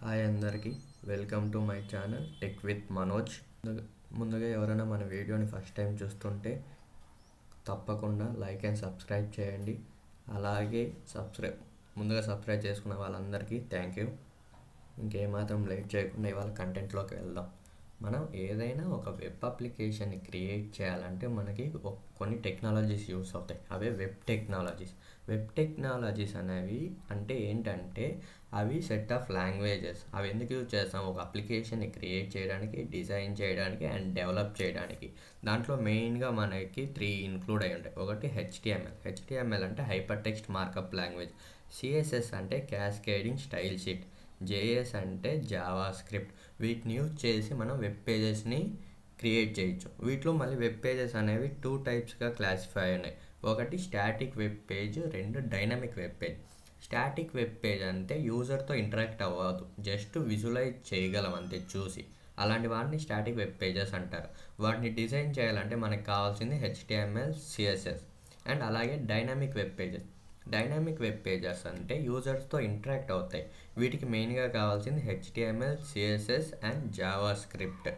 Hi అందరికీ welcome to my channel tech with Manoj. ముందుగా ఎవరైనా మన వీడియోని ఫస్ట్ టైం చూస్తుంటే తప్పకుండా లైక్ అండ్ సబ్స్క్రైబ్ చేయండి. అలాగే ముందుగా సబ్స్క్రైబ్ చేసుకున్న వాళ్ళందరికీ థ్యాంక్ యూ. ఇంకేమాత్రం లేట్ చేయకుండా ఇవాళ కంటెంట్లోకి వెళ్దాం. మనం ఏదైనా ఒక వెబ్ అప్లికేషన్ని క్రియేట్ చేయాలంటే మనకి కొన్ని టెక్నాలజీస్ యూస్ అవుతాయి. అవే వెబ్ టెక్నాలజీస్. వెబ్ టెక్నాలజీస్ అనేవి అంటే ఏంటంటే అవి సెట్ ఆఫ్ లాంగ్వేజెస్. అవి ఎందుకు యూజ్ చేస్తాం? ఒక అప్లికేషన్ని క్రియేట్ చేయడానికి, డిజైన్ చేయడానికి అండ్ డెవలప్ చేయడానికి. దాంట్లో మెయిన్గా మనకి 3 ఇంక్లూడ్ అయి ఉంటాయి. ఒకటి హెచ్టిఎంఎల్ అంటే hyper text markup language. CSS అంటే క్యాస్కేడింగ్ స్టైల్ షీట్. జేఎస్ అంటే జావా స్క్రిప్ట్. వీటిని యూజ్ చేసి మనం వెబ్ పేజెస్ని క్రియేట్ చేయొచ్చు. వీటిలో మళ్ళీ వెబ్ పేజెస్ అనేవి 2 టైప్స్గా క్లాసిఫై అయినాయి. ఒకటి static web page, 2 dynamic web page. Static web page అంటే యూజర్తో ఇంటరాక్ట్ అవ్వదు, జస్ట్ విజువలైజ్ చేయగలం అంతే చూసి. అలాంటి వాటిని స్టాటిక్ వెబ్ పేజెస్ అంటారు. వాటిని డిజైన్ చేయాలంటే మనకు కావాల్సింది హెచ్టిఎంఎల్, సిఎస్ఎస్ అండ్ అలాగే డైనమిక్ వెబ్ పేజెస్ అంటే యూజర్స్తో ఇంటరాక్ట్ అవుతాయి. వీటికి మెయిన్గా కావాల్సింది HTML, CSS and Java script.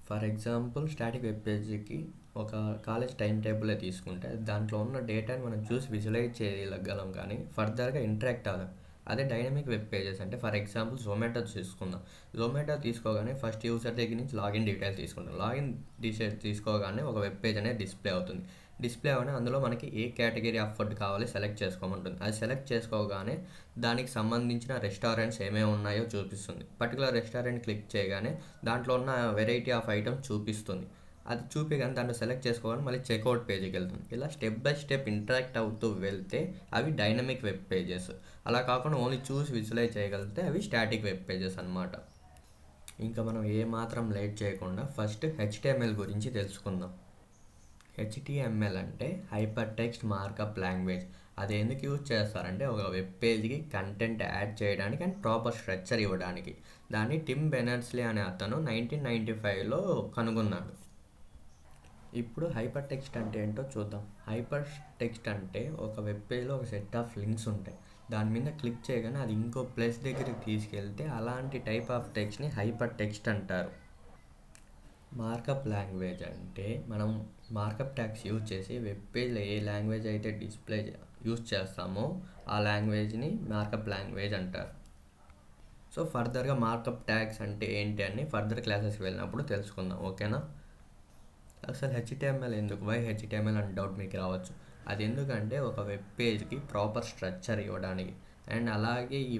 For example static web పేజీకి ఒక కాలేజ్ టైం టేబులే తీసుకుంటే దాంట్లో ఉన్న డేటాని మనం చూసి విజువలైజ్ చేయగలం కానీ ఫర్దర్గా ఇంటరాక్ట్ అవ్వలేం. అదే డైనమిక్ వెబ్ పేజెస్ అంటే ఫర్ ఎగ్జాంపుల్ జొమాటో తీసుకుందాం. జొమాటో తీసుకోగానే ఫస్ట్ యూజర్ దగ్గర నుంచి లాగిన్ డీటెయిల్స్ తీసుకుంటాం. లాగిన్ డీటెయిల్స్ తీసుకోగానే ఒక వెబ్ పేజ్ అనేది డిస్ప్లే అవుతుంది. డిస్ప్లే అవగానే అందులో మనకి ఏ కేటగిరీ ఆఫ్ ఫుడ్ కావాలి సెలెక్ట్ చేసుకోమంటుంది. అది సెలెక్ట్ చేసుకోగానే దానికి సంబంధించిన రెస్టారెంట్స్ ఏమేమి ఉన్నాయో చూపిస్తుంది. పర్టికులర్ రెస్టారెంట్ క్లిక్ చేయగానే దాంట్లో ఉన్న వెరైటీ ఆఫ్ ఐటమ్స్ చూపిస్తుంది. అది చూపించగానే దాంట్లో సెలెక్ట్ చేసుకోగానే మళ్ళీ చెక్అవుట్ పేజీకి వెళ్తుంది. ఇలా స్టెప్ బై స్టెప్ ఇంటరాక్ట్ అవుతూ వెళ్తే అవి డైనమిక్ వెబ్ పేజెస్. అలా కాకుండా ఓన్లీ చూసి విజువలైజ్ చేయగలిగితే అవి స్టాటిక్ వెబ్ పేజెస్ అన్నమాట. ఇంకా మనం ఏమాత్రం లేట్ చేయకుండా ఫస్ట్ హెచ్టిఎంఎల్ గురించి తెలుసుకుందాం. హెచ్టిఎంఎల్ అంటే హైపర్ టెక్స్ట్ మార్కప్ లాంగ్వేజ్. అది ఎందుకు యూజ్ చేస్తారంటే ఒక వెబ్ పేజ్కి కంటెంట్ యాడ్ చేయడానికి అండ్ ప్రాపర్ స్ట్రక్చర్ ఇవ్వడానికి. దాన్ని టిమ్ బెనర్స్లీ అనే అతను 1995లో కనుగొన్నాడు. ఇప్పుడు హైపర్ టెక్స్ట్ అంటే ఏంటో చూద్దాం. హైపర్ టెక్స్ట్ అంటే ఒక వెబ్ పేజ్లో ఒక సెట్ ఆఫ్ లింక్స్ ఉంటాయి. దాని మీద క్లిక్ చేయగానే అది ఇంకో ప్లేస్ దగ్గరికి తీసుకెళ్తే అలాంటి టైప్ ఆఫ్ టెక్స్ట్ని హైపర్ టెక్స్ట్ అంటారు. మార్కప్ లాంగ్వేజ్ అంటే మనం మార్కప్ ట్యాగ్స్ యూజ్ చేసి వెబ్ పేజ్లో ఏ లాంగ్వేజ్ అయితే డిస్ప్లే యూజ్ చేస్తామో ఆ లాంగ్వేజ్ని మార్కప్ లాంగ్వేజ్ అంటారు. సో ఫర్దర్గా మార్కప్ ట్యాగ్స్ అంటే ఏంటి అని ఫర్దర్ క్లాసెస్కి వెళ్ళినప్పుడు తెలుసుకుందాం, ఓకేనా? అసలు హెచ్టిఎంఎల్ ఎందుకు, వై హెచ్టిఎంఎల్ అని డౌట్ మీకు రావచ్చు. అది ఎందుకంటే ఒక వెబ్ పేజ్కి ప్రాపర్ స్ట్రక్చర్ ఇవ్వడానికి అండ్ అలాగే ఈ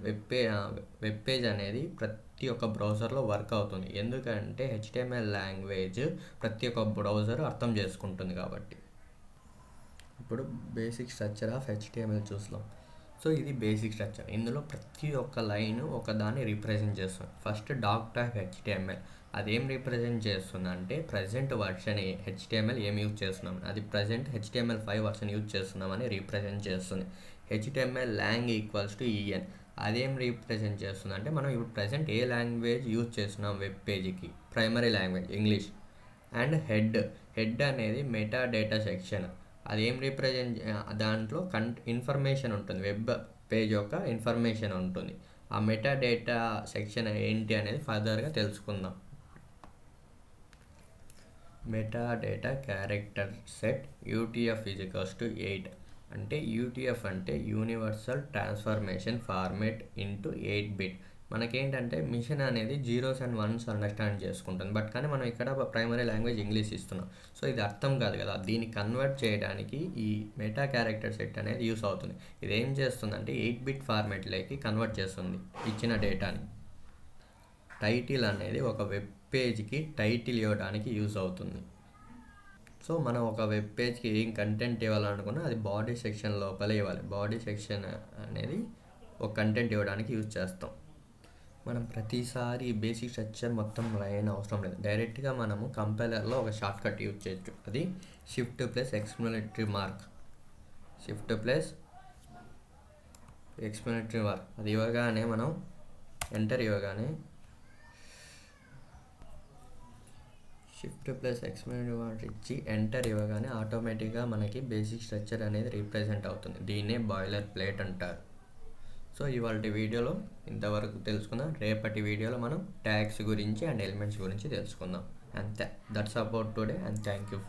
వెబ్ పేజ్ అనేది ప్రతి ఒక్క బ్రౌజర్లో వర్క్ అవుతుంది. ఎందుకంటే హెచ్టిఎంఎల్ లాంగ్వేజ్ ప్రతి ఒక్క బ్రౌజర్ అర్థం చేసుకుంటుంది కాబట్టి. ఇప్పుడు బేసిక్ స్ట్రక్చర్ ఆఫ్ హెచ్టిఎంఎల్ చూస్తాం. సో ఇది బేసిక్ స్ట్రక్చర్. ఇందులో ప్రతి ఒక్క లైన్ ఒక దాన్ని రిప్రజెంట్ చేస్తుంది. ఫస్ట్ డాక్ టైప్ హెచ్టిఎంఎల్ అదేం రిప్రజెంట్ చేస్తుంది అంటే ప్రజెంట్ వర్షన్ హెచ్టిఎంఎల్ ఏం యూజ్ చేస్తున్నాం, అది ప్రజెంట్ HTML5 వర్షన్ యూజ్ చేస్తున్నామని రిప్రజెంట్ చేస్తుంది. HTML lang equals to EN అదేం రిప్రజెంట్ చేస్తుంది అంటే మనం ఇప్పుడు ప్రజెంట్ ఏ లాంగ్వేజ్ యూజ్ చేస్తున్నాం వెబ్ పేజీకి, primary language English. And head అనేది మెటా డేటా సెక్షన్. అదేం రిప్రజెంట్, దాంట్లో ఇన్ఫర్మేషన్ ఉంటుంది, వెబ్ పేజ్ యొక్క ఇన్ఫర్మేషన్ ఉంటుంది. ఆ మెటా డేటా సెక్షన్ ఏంటి అనేది ఫర్దర్గా తెలుసుకుందాం. Meta data character set UTF equals to 8 అంటే UTF అంటే universal transformation format into 8 bit. మనకేంటంటే మిషన్ అనేది 0s and 1s అండర్స్టాండ్ చేసుకుంటుంది. బట్ కానీ మనం ఇక్కడ ప్రైమరీ లాంగ్వేజ్ ఇంగ్లీష్ ఇస్తున్నాం. సో ఇది అర్థం కాదు కదా, దీన్ని కన్వర్ట్ చేయడానికి ఈ మెటా క్యారెక్టర్ సెట్ అనేది యూస్ అవుతుంది. ఇది ఏం చేస్తుందంటే 8 బిట్ ఫార్మేట్లోకి కన్వర్ట్ చేస్తుంది ఇచ్చిన డేటాని. టైటిల్ అనేది ఒక వెబ్ పేజ్కి టైటిల్ ఇవ్వడానికి యూజ్ అవుతుంది. సో మనం ఒక వెబ్ పేజ్కి ఏం కంటెంట్ ఇవ్వాలనుకున్నా అది బాడీ సెక్షన్ లోపలే ఇవ్వాలి. బాడీ సెక్షన్ అనేది ఒక కంటెంట్ ఇవ్వడానికి యూజ్ చేస్తాం. మనం ప్రతిసారి బేసిక్ స్ట్రక్చర్ మొత్తం రాయని అవసరం లేదు. డైరెక్ట్గా మనము కంపైలర్లో ఒక షార్ట్ కట్ యూజ్ చేయొచ్చు. అది షిఫ్ట్ ప్లస్ ఎక్స్ప్లనేటరీ మార్క్. అది ఇవ్వగానే మనం ఎంటర్ ఇవ్వగానే ఇచ్చి ఎంటర్ ఇవ్వగానే ఆటోమేటిక్గా మనకి బేసిక్ స్ట్రక్చర్ అనేది రిప్రజెంట్ అవుతుంది. దీన్నే బాయిలర్ ప్లేట్ అంటారు. సో ఇవాళ వీడియోలో ఇంతవరకు తెలుసుకుందాం. రేపటి వీడియోలో మనం ట్యాగ్స్ గురించి అండ్ ఎలిమెంట్స్ గురించి తెలుసుకుందాం. అంతే, that's about today and thank you.